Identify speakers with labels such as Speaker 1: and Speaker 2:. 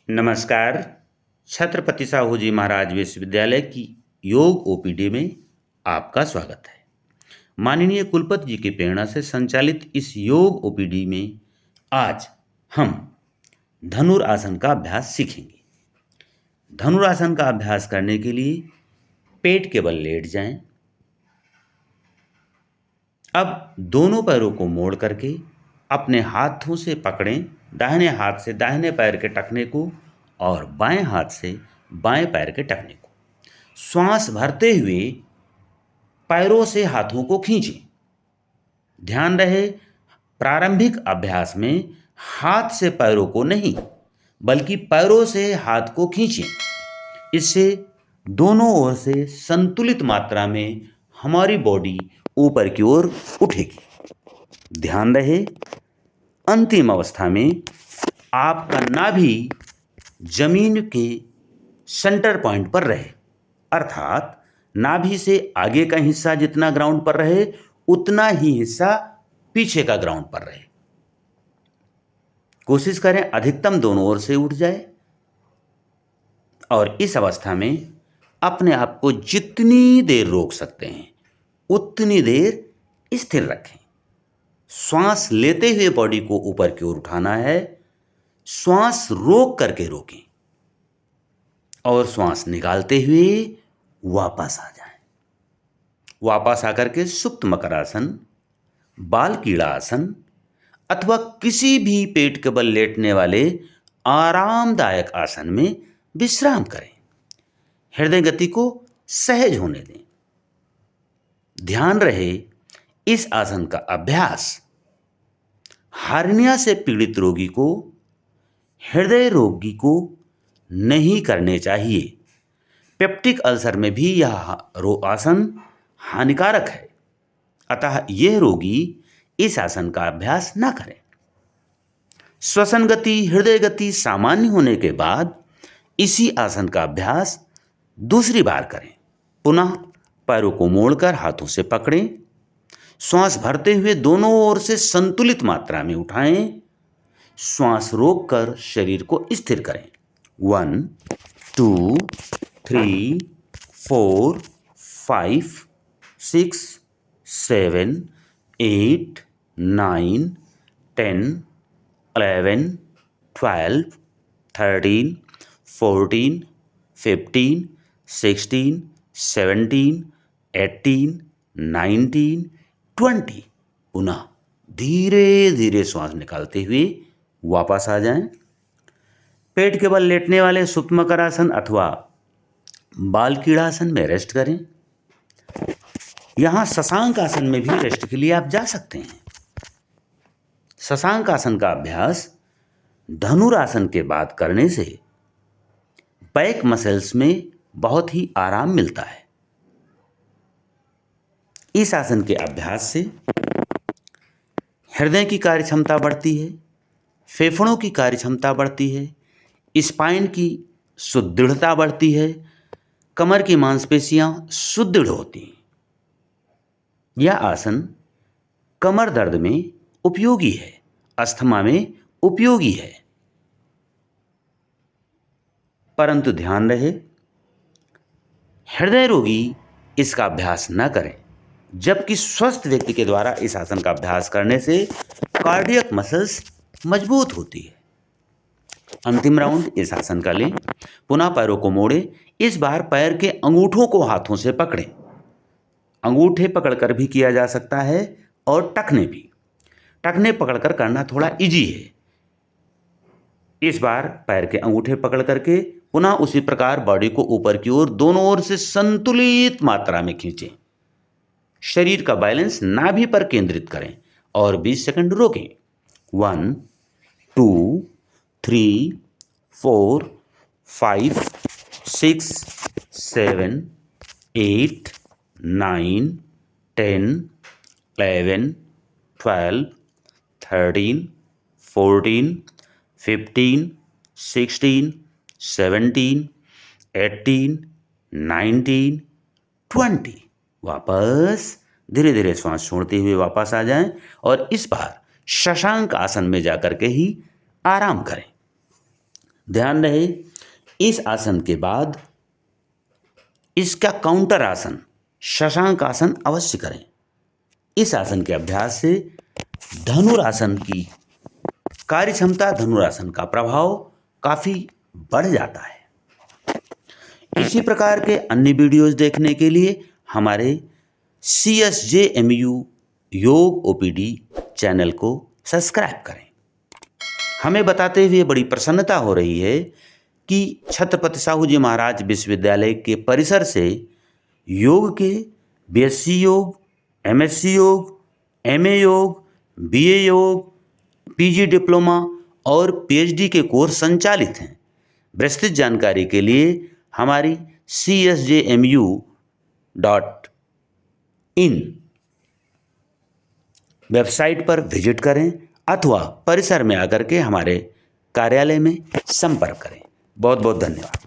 Speaker 1: नमस्कार। छत्रपति साहू जी महाराज विश्वविद्यालय की योग ओपीडी में आपका स्वागत है। माननीय कुलपति जी की प्रेरणा से संचालित इस योग ओपीडी में आज हम धनुरासन का अभ्यास सीखेंगे। धनुरासन का अभ्यास करने के लिए पेट के बल लेट जाएं। अब दोनों पैरों को मोड़ करके अपने हाथों से पकड़ें, दाहिने हाथ से दाहिने पैर के टखने को और बाएं हाथ से बाएं पैर के टखने को। श्वास भरते हुए पैरों से हाथों को खींचें। ध्यान रहे, प्रारंभिक अभ्यास में हाथ से पैरों को नहीं बल्कि पैरों से हाथ को खींचें। इससे दोनों ओर से संतुलित मात्रा में हमारी बॉडी ऊपर की ओर उठेगी। ध्यान रहे, अंतिम अवस्था में आपका नाभि जमीन के सेंटर पॉइंट पर रहे, अर्थात नाभि से आगे का हिस्सा जितना ग्राउंड पर रहे उतना ही हिस्सा पीछे का ग्राउंड पर रहे। कोशिश करें अधिकतम दोनों ओर से उठ जाए और इस अवस्था में अपने आप को जितनी देर रोक सकते हैं उतनी देर स्थिर रखें। श्वास लेते हुए बॉडी को ऊपर की ओर उठाना है, श्वास रोक करके रोकें और श्वास निकालते हुए वापस आ जाएं। वापस आकर के सुप्त मकरासन, बाल कीड़ा आसन अथवा किसी भी पेट के बल लेटने वाले आरामदायक आसन में विश्राम करें। हृदय गति को सहज होने दें। ध्यान रहे, इस आसन का अभ्यास हार्निया से पीड़ित रोगी को, हृदय रोगी को नहीं करने चाहिए। पेप्टिक अल्सर में भी यह आसन हानिकारक है, अतः यह रोगी इस आसन का अभ्यास न करें। श्वसन गति, हृदय गति सामान्य होने के बाद इसी आसन का अभ्यास दूसरी बार करें। पुनः पैरों को मोड़कर हाथों से पकड़ें, श्वास भरते हुए दोनों ओर से संतुलित मात्रा में उठाएं, श्वास रोककर शरीर को स्थिर करें। 1 2 3 4 5 6 7 8 9 10 11 12 13 14 15 16 17 18 19 20। पुनः धीरे धीरे श्वास निकालते हुए वापस आ जाएं। पेट के बल लेटने वाले सुप्त मकरासन अथवा बाल कीड़ासन में रेस्ट करें। यहाँ शशांक आसन में भी रेस्ट के लिए आप जा सकते हैं। शशांक आसन का अभ्यास धनुरासन के बाद करने से बैक मसल्स में बहुत ही आराम मिलता है। इस आसन के अभ्यास से हृदय की कार्य क्षमता बढ़ती है, फेफड़ों की कार्य क्षमता बढ़ती है, स्पाइन की सुदृढ़ता बढ़ती है, कमर की मांसपेशियां सुदृढ़ होती हैं। यह आसन कमर दर्द में उपयोगी है, अस्थमा में उपयोगी है। परंतु ध्यान रहे, हृदय रोगी इसका अभ्यास न करें, जबकि स्वस्थ व्यक्ति के द्वारा इस आसन का अभ्यास करने से कार्डियक मसल्स मजबूत होती है। अंतिम राउंड इस आसन का लें। पुनः पैरों को मोड़ें। इस बार पैर के अंगूठों को हाथों से पकड़ें। अंगूठे पकड़कर भी किया जा सकता है और टखने भी। टखने पकड़कर करना थोड़ा इजी है। इस बार पैर के अंगूठे पकड़ करके पुनः उसी प्रकार बॉडी को ऊपर की ओर दोनों ओर से संतुलित मात्रा में खींचें। शरीर का बैलेंस नाभि पर केंद्रित करें और 20 सेकंड रोकें। 1 2 3 4 5 6 7 8 9 10 11 12 13 14 15 16 17 18 19 20। वापस धीरे धीरे श्वास छोड़ते हुए वापस आ जाएं और इस बार शशांक आसन में जाकर के ही आराम करें। ध्यान रहे, इस आसन के बाद इसका काउंटर आसन शशांक आसन अवश्य करें। इस आसन के अभ्यास से धनुरासन की कार्यक्षमता, धनुरासन का प्रभाव काफ़ी बढ़ जाता है। इसी प्रकार के अन्य वीडियोज़ देखने के लिए हमारे CSJMU योग OPD चैनल को सब्सक्राइब करें। हमें बताते हुए बड़ी प्रसन्नता हो रही है कि छत्रपति साहू जी महाराज विश्वविद्यालय के परिसर से योग के BSc योग, MSc योग, MA योग, BA योग, PG डिप्लोमा और PhD के कोर्स संचालित हैं। विस्तृत जानकारी के लिए हमारी CSJMU.in वेबसाइट पर विजिट करें अथवा परिसर में आकर के हमारे कार्यालय में संपर्क करें। बहुत बहुत धन्यवाद।